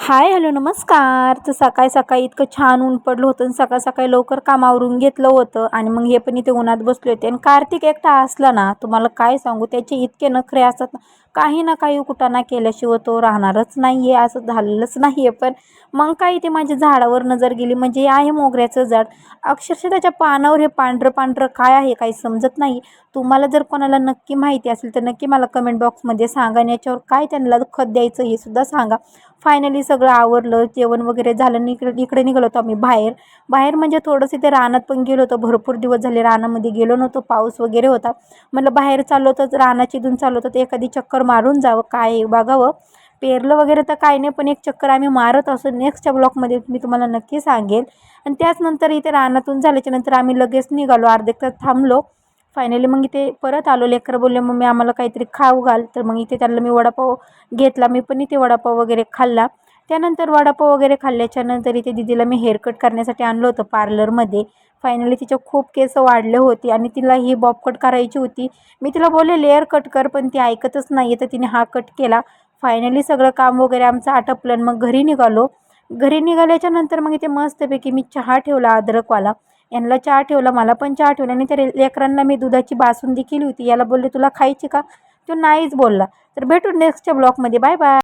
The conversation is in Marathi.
हाय, हॅलो, नमस्कार. तर सकाळी इतकं छान ऊन पडलं होतं आणि सकाळी लवकर काम आवरून घेतलं होतं आणि मग हे पण इथे उन्हात बसले होते. आणि कार्तिक एकटा असला ना, तुम्हाला काय सांगू, त्याचे इतके नखरे असतात ना, काही ना काही कुटाणा केल्याशिवाय तो राहणारच नाही आहे, असं झालेलंच नाही आहे. पण मग काही ते माझ्या झाडावर नजर गेली, म्हणजे हे आहे मोगऱ्याचं झाड. अक्षरशः त्याच्या पानावर हे पांढरं पांढरं काय आहे, काही समजत नाही. तुम्हाला जर कोणाला नक्की माहिती असेल तर नक्की मला कमेंट बॉक्समध्ये सांगा आणि याच्यावर काय त्यांना खत द्यायचं हे सुद्धा सांगा. फायनली सगळं आवरलं, जेवण वगैरे झालं आणि इकडे इकडे निघालो होतो आम्ही बाहेर. बाहेर म्हणजे थोडंसं ते रानात पण गेलो होतो. भरपूर दिवस झाले रानामध्ये गेलो नव्हतो, पाऊस वगैरे होता. म्हटलं बाहेर चाललो तर रानाची इथून चाललो तर एखादी चक्कर मारून जावं, काय आहे बघावं. पेरलं वगैरे तर काही नाही, पण एक चक्कर आम्ही मारत असो. नेक्स्टच्या ब्लॉकमध्ये मी तुम्हाला नक्की सांगेल. आणि त्याचनंतर इथे रानातून झाल्याच्यानंतर आम्ही लगेच निघालो, अर्धे तास थांबलो. फायनली मग इथे परत आलो. लेकरं बोलले, मम्मी आम्हाला काहीतरी खाऊ घाल. तर मग इथे त्यांना मी वडापाव घेतला. मी पण इथे वडापाव वगैरे खाल्ला. त्यानंतर वडापाव वगैरे खाल्ल्याच्यानंतर इथे दीदीला मी हेअरकट करण्यासाठी आणलं होतं पार्लरमध्ये. फायनली तिचे खूप केस वाढले होते आणि तिला ही बॉब कट करायची होती. मी तिला बोलले लेअर कट कर, पण ती ऐकतच नाही आहे. तर तिने हा कट केला. फायनली सगळं काम वगैरे आमचं आटपलं आणि मग घरी निघालो. घरी निघाल्याच्यानंतर मग इथे मस्तपैकी मी चहा ठेवला अद्रकवाला. यांना चहा ठेवला, मला पण चहा ठेवला आणि त्या लेकरांना मी दुधाची बासुंदी केली होती. याला बोलले, तुला खायची का? तो नाहीच बोलला. तर भेटू नेक्स्टच्या ब्लॉगमध्ये. Bye bye.